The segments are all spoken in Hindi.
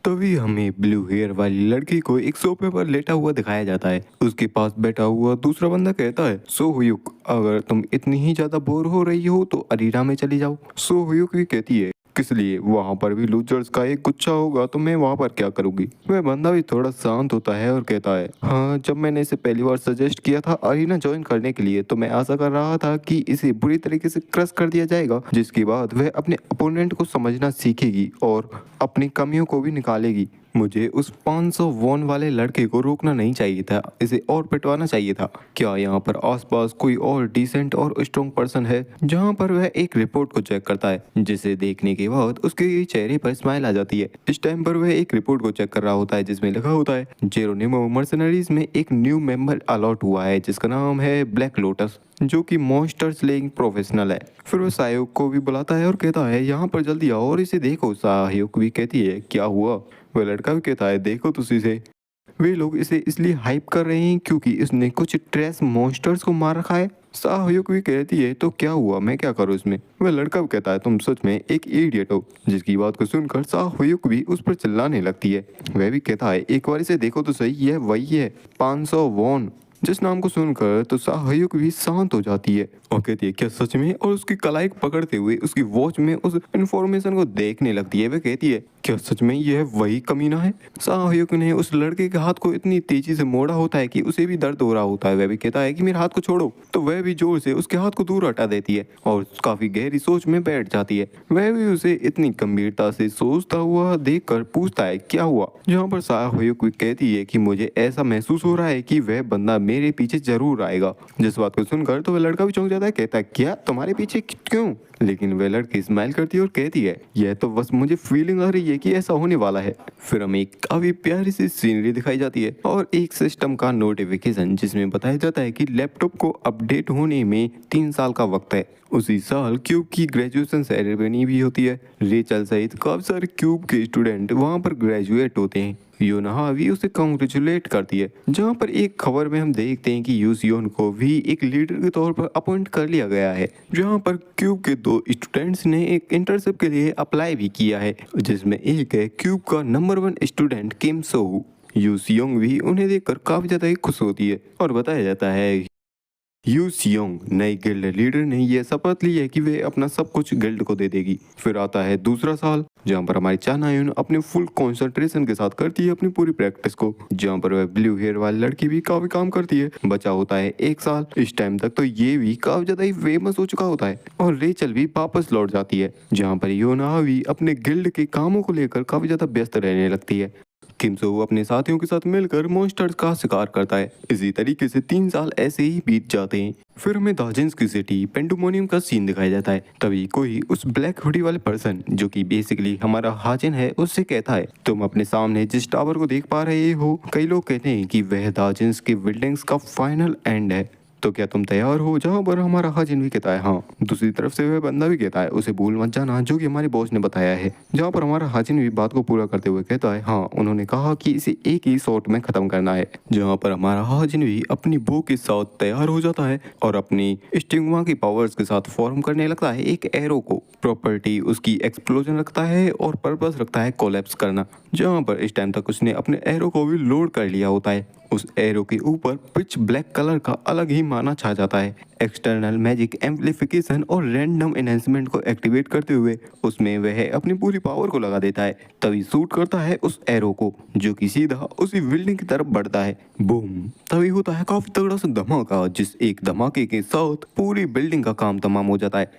तभी हमें ब्लू हेयर वाली लड़की को एक सोफे पर लेटा हुआ दिखाया जाता है। उसके पास बैठा हुआ दूसरा बंदा कहता है, सो हुयुक, अगर तुम इतनी ही ज्यादा बोर हो रही हो तो अरीना में चली जाओ। सो हुयुक भी कहती है, किस लिए, वहां पर भी लूजर्स का एक गुच्छा होगा तो मैं वहां पर क्या करूंगी। वह बंदा भी थोड़ा शांत होता है और कहता है, हाँ, जब मैंने इसे पहली बार सजेस्ट किया था अरीना ज्वाइन करने के लिए तो मैं आशा कर रहा था कि इसे बुरी तरीके से क्रश कर दिया जाएगा, जिसके बाद वह अपने अपोनेंट को समझना सीखेगी और अपनी कमियों को भी निकालेगी। मुझे उस 500 वॉन वाले लड़के को रोकना नहीं चाहिए था, इसे और पिटवाना चाहिए था। क्या यहाँ पर आसपास कोई और डिसेंट और स्ट्रॉन्ग पर्सन है? जहाँ पर वह एक रिपोर्ट को चेक करता है, जिसे देखने के बाद उसके चेहरे पर स्माइल आ जाती है। इस टाइम पर वह एक रिपोर्ट को चेक कर रहा होता है जिसमें लिखा होता है, जेरोनिमो मर्सनरीज में एक न्यू मेंबर अलॉट हुआ है जिसका नाम है ब्लैक लोटस, जो कि मॉन्स्टर स्लेइंग प्रोफेशनल है। फिर वो सायोक को भी बुलाता है और कहता है, यहाँ पर जल्दी आओ और इसे देखो। सायोक भी कहती है, क्या हुआ? वह लड़का भी कहता है, देखो तुसी से, वे लोग इसे इसलिए हाइप कर रहे हैं क्योंकि इसने कुछ ट्रेस मॉन्स्टर्स को मार रखा है। साहयुक भी कहती है, तो क्या हुआ, मैं क्या करूँ इसमें? वह लड़का भी कहता है, तुम सच में एक इडियट हो। जिसकी बात को सुनकर साहयुक भी उस पर चिल्लाने लगती है। वह भी कहता है, एक बार इसे देखो तो सही, यह वही है 500 वॉन। जिस नाम को सुनकर तो साहयुक भी शांत हो जाती है और कहती है, क्या सच में? और उसकी कलाई पकड़ते हुए उसकी वॉच में उस इंफॉर्मेशन को देखने लगती है। वह कहती है, क्या सच में यह वही कमीना है? साहयुक ने उस लड़के के हाथ को इतनी तेजी से मोड़ा होता है कि उसे भी दर्द हो रहा होता है। वह भी कहता है कि मेरे हाथ को छोड़ो, तो वह भी जोर से उसके हाथ को दूर हटा देती है और काफी गहरी सोच में बैठ जाती है। वह भी उसे इतनी गंभीरता से सोचता हुआ देखकर पूछता है, क्या हुआ? जहाँ पर साहयुक कहती है कि मुझे ऐसा महसूस हो रहा है कि वह बंदा मेरे पीछे जरूर आएगा। जिस बात को सुनकर तो वह लड़का भी चौंक जाता है, कहता है, क्या तुम्हारे पीछे क्यों? लेकिन वह लड़की स्माइल करती है और कहती है, यह तो बस मुझे फीलिंग आ रही है कि ऐसा होने वाला है। फिर हमें एक काफी प्यारी सी सीनरी दिखाई जाती है और एक सिस्टम का नोटिफिकेशन जिसमें बताया जाता है कि लैपटॉप को अपडेट होने में 3 साल का वक्त है। उसी साल क्यूब की ग्रेजुएशन सेरेमनी भी होती है। रेचल सहित काफी सारे क्यूब के स्टूडेंट वहां पर ग्रेजुएट होते हैं। योनहा भी उसे कॉन्ग्रेचुलेट करती है। जहां पर एक खबर में हम देखते हैं कि यूसियोन को भी एक लीडर के तौर पर अपॉइंट कर लिया गया है। जहां पर क्यूब के 2 स्टूडेंट्स ने एक इंटर्नशिप के लिए अप्लाई भी किया है, जिसमें एक है क्यूब का नंबर 1 स्टूडेंट किम सोहू। यूसियोंग भी उन्हें देखकर काफी ज्यादा ही खुश होती है और बताया जाता है, यू सियोंग नई गिल्ड लीडर ने यह शपथ ली है कि वे अपना सब कुछ गिल्ड को दे देगी। फिर आता है दूसरा साल, जहां पर हमारी चानायुन अपने फुल कंसंट्रेशन के साथ करती है अपनी पूरी प्रैक्टिस को। जहां पर वह ब्लू हेयर वाली लड़की भी काफी काम करती है। बचा होता है 1 साल। इस टाइम तक तो ये भी काफी ज्यादा ही फेमस हो चुका होता है और रेचल भी वापस लौट जाती है। जहाँ पर योना भी अपने गिल्ड के कामों को लेकर काफी ज्यादा व्यस्त रहने लगती है। किमसो अपने साथियों के साथ मिलकर मॉन्स्टर्स का शिकार करता है। इसी तरीके से 3 साल ऐसे ही बीत जाते हैं। फिर हमें दाजिंस की सिटी पेंडुमोनियम का सीन दिखाया जाता है। तभी कोई उस ब्लैक हुडी वाले पर्सन, जो कि बेसिकली हमारा हाजिन है, उससे कहता है, तुम अपने सामने जिस टावर को देख पा रहे हो, कई लोग कहते हैं कि वह दाजिंस के बिल्डिंग्स का फाइनल एंड है, तो क्या तुम तैयार हो? जहाँ पर हमारा हाजिन भी कहता है, हाँ। दूसरी तरफ से वह बंदा भी कहता है, उसे भूल मत जाना जो कि हमारे बॉस ने बताया है। जहाँ पर हमारा हाजिन भी बात को पूरा करते हुए कहता है, हाँ, उन्होंने कहा कि इसे एक ही शॉट में खत्म करना है। जहाँ पर हमारा हाजिन भी अपनी बो के साथ तैयार हो जाता है और अपनी स्टिंगमा की पावर्स के साथ फॉर्म करने लगता है एक एरो को। प्रॉपर्टी उसकी एक्सप्लोजन रखता है और पर्पस रखता है कोलैप्स करना। जहाँ पर इस टाइम तक उसने अपने एरो को भी लोड कर लिया होता है। उस एरो के ऊपर पिच ब्लैक कलर का अलग ही माना छा जाता है। एक्सटर्नल मैजिक एम्पलीफिकेशन और रैंडम एनहेंसमेंट को एक्टिवेट करते हुए उसमें वह अपनी पूरी पावर को लगा देता है। तभी शूट करता है उस एरो को, जो कि सीधा उसी बिल्डिंग की तरफ बढ़ता है। बूम! तभी होता है काफी तगड़ा सा धमाका, जिस एक धमाके के साथ पूरी बिल्डिंग का काम तमाम हो जाता है।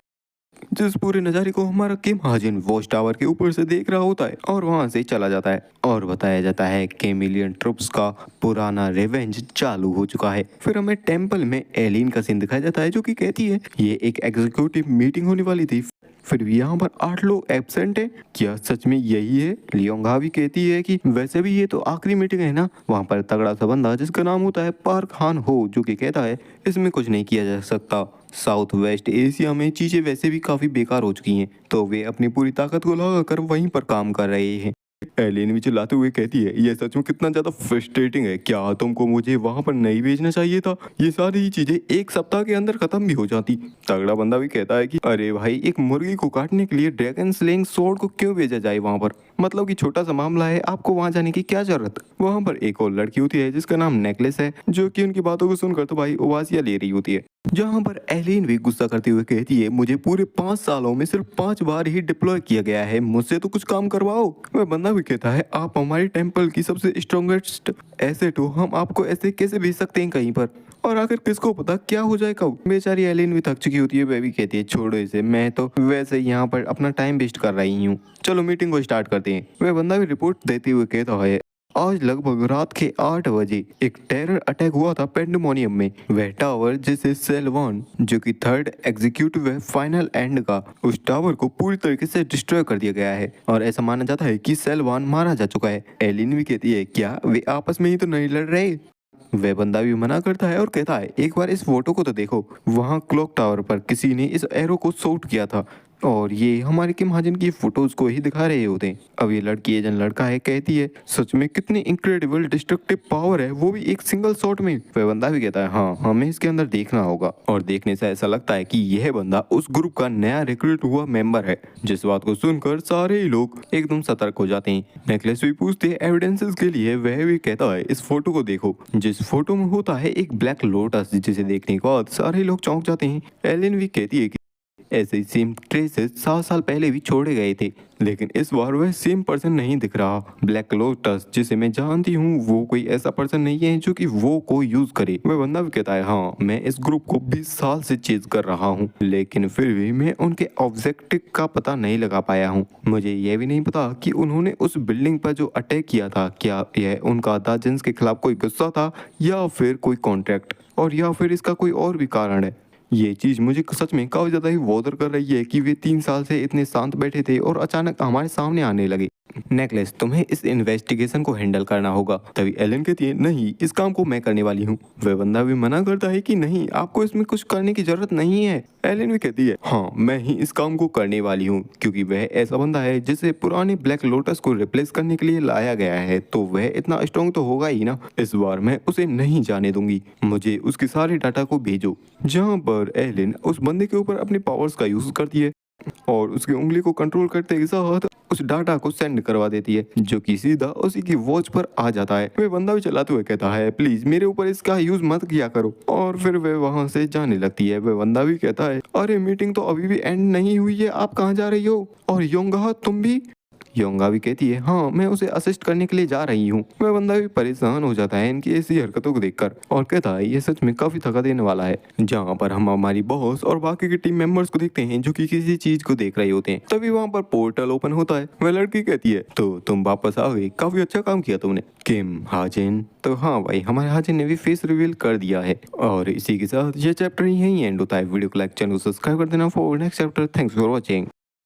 जिस पूरे नज़ारे को हमारा किम हाजिन वॉच टावर के ऊपर से देख रहा होता है और वहां से चला जाता है और बताया जाता है कि मिलियन ट्रुप्स का पुराना रिवेंज चालू हो चुका है। फिर हमें टेंपल में एलिन का सीन दिखाया जाता है, जो कि कहती है ये एक एग्जीक्यूटिव मीटिंग होने वाली थी, फिर भी यहाँ पर 8 लोग एब्सेंट हैं। क्या सच में यही है? लियोंगा भी कहती है कि वैसे भी ये तो आखिरी मीटिंग है ना। वहाँ पर तगड़ा सा बंदा जिसका नाम होता है पार्क हान हो, जो कि कहता है इसमें कुछ नहीं किया जा सकता। साउथ वेस्ट एशिया में चीजें वैसे भी काफी बेकार हो चुकी हैं, तो वे अपनी पूरी ताकत को लगाकर वहीं पर काम कर रहे हैं। एलियन भी चिल्लाते हुए कहती है ये सच में कितना ज्यादा फ्रस्ट्रेटिंग है, क्या तुमको मुझे वहां पर नहीं भेजना चाहिए था? ये सारी चीजें एक सप्ताह के अंदर खत्म भी हो जाती। तगड़ा बंदा भी कहता है कि अरे भाई, एक मुर्गी को काटने के लिए ड्रैगन स्लेइंग स्वॉर्ड को क्यों भेजा जाए वहां पर? मतलब कि छोटा सा मामला है, आपको वहां जाने की क्या जरूरत? वहां पर एक और लड़की होती है जिसका नाम नेकलेस है, जो कि उनकी बातों को सुनकर तो भाई उबासियां ले रही होती है। जहां पर एलियन भी गुस्सा करते हुए कहती है मुझे पूरे 5 सालों में सिर्फ 5 बार ही डिप्लॉय किया गया है, मुझसे तो कुछ काम करवाओ। वह बंदा भी कहता है आप हमारी टेंपल की सबसे स्ट्रॉन्गेस्ट एसेट हो, हम आपको ऐसे कैसे भेज सकते हैं कहीं पर? और आखिर किसको पता क्या हो जाए कब? बेचारी एलियन भी थक चुकी होती है, वह भी कहती है छोड़ो इसे, मैं तो वैसे यहाँ पर अपना टाइम वेस्ट कर रही हूँ, चलो मीटिंग को स्टार्ट करते हैं। वह बंदा भी रिपोर्ट देते हुए कहता है आज लगभग रात के 8 बजे एक टेरर अटैक हुआ था पेंडेमोनियम में। वह टावर जिसे सेल 1 जो कि थर्ड एग्जीक्यूटिव है फाइनल एंड का, उस टावर को पूरी तरीके से डिस्ट्रॉय कर दिया गया है और ऐसा माना जाता है कि सेल 1 मारा जा चुका है। एलिन भी कहती है क्या वे आपस में ही तो नहीं लड़ रहे? वह बंदा भी मना करता है और कहता है एक बार इस फोटो को तो देखो, वहाँ क्लॉक टावर पर किसी ने इस एरो को शूट किया था और ये हमारे किम हाजन की फोटोज को ही दिखा रहे होते हैं। अब ये लड़की एजन लड़का है कहती है सच में कितनी इनक्रेडिबल डिस्ट्रक्टिव पावर है, वो भी एक सिंगल शॉट में। वह बंदा भी कहता है हाँ, हमें इसके अंदर देखना होगा। और देखने से ऐसा लगता है कि यह बंदा उस ग्रुप का नया रिक्रूट हुआ मेंबर है। जिस बात को सुनकर सारे ही लोग एकदम सतर्क हो जाते हैं। नेकलेस भी पूछते हैं एविडेंसेस के लिए, वह भी कहता है इस फोटो को देखो, जिस फोटो में होता है एक ब्लैक लोटस, जिसे देखने के बाद सारे लोग चौंक जाते हैं। एलिन भी कहती है कि ऐसे सेम ट्रेसेस 7 साल पहले भी छोड़े गए थे, लेकिन इस बार वह सेम पर्सन नहीं दिख रहा। ब्लैक लोटस जिसे मैं जानती हूँ वो कोई ऐसा पर्सन नहीं है जो कि वो को यूज करे। वह बंदा भी कहता है हाँ, मैं इस ग्रुप को 20 साल से चेज कर रहा हूँ, लेकिन फिर भी मैं उनके ऑब्जेक्टिव का पता नहीं लगा पाया हूँ। मुझे यह भी नहीं पता कि उन्होंने उस बिल्डिंग पर जो अटैक किया था, क्या यह उनका दाजिन्स के खिलाफ कोई गुस्सा था या फिर कोई कॉन्ट्रैक्ट, और या फिर इसका कोई और भी कारण है। ये चीज मुझे सच में काफी ज्यादा ही बॉदर कर रही है कि वे 3 साल से इतने शांत बैठे थे और अचानक हमारे सामने आने लगे। नेकलेस, तुम्हें इस इन्वेस्टिगेशन को हैंडल करना होगा। तभी एलन कहती है नहीं, इस काम को मैं करने वाली हूँ। वह बंदा भी मना करता है कि नहीं, आपको इसमें कुछ करने की जरूरत नहीं है। एलन भी कहती है हाँ, मैं ही इस काम को करने वाली हूँ, क्योंकि वह ऐसा बंदा है जिसे पुराने ब्लैक लोटस को रिप्लेस करने के लिए लाया गया है, तो वह इतना स्ट्रॉन्ग तो होगा ही ना। इस बार मैं उसे नहीं जाने दूंगी, मुझे उसके सारे डाटा को भेजो। जहाँ पर एलन उस बंदे के ऊपर अपनी पावर्स का यूज करती है और उसकी उंगली को कंट्रोल करते के साथ उस डाटा को सेंड करवा देती है, जो कि सीधा उसी की वॉच पर आ जाता है। वह बंदा भी चलाते हुए कहता है प्लीज मेरे ऊपर इसका यूज मत किया करो, और फिर वह वहां से जाने लगती है। वह बंदा भी कहता है अरे मीटिंग तो अभी भी एंड नहीं हुई है, आप कहाँ जा रही हो? और योंगा तुम भी? योंगा भी कहती है हाँ, मैं उसे असिस्ट करने के लिए जा रही हूँ। वह बंदा भी परेशान हो जाता है इनकी ऐसी हरकतों को देखकर और कहता है ये सच में काफी थका देने वाला है। जहाँ पर हम हमारी बॉस और बाकी के टीम मेंबर्स को देखते हैं जो कि किसी चीज को देख रहे होते हैं। तभी वहाँ पर पोर्टल ओपन होता है। वह लड़की कहती है तो तुम वापस आ गई, काफी अच्छा काम किया तुमने। किम हाजिन, तो हाँ भाई, हमारे हाजिन ने भी फेस रिवील कर दिया है। और इसी के साथ ये चैप्टर यही एंड होता है। वीडियो को लाइक, चैनल को सब्सक्राइब कर देना for next chapter. Thanks for watching.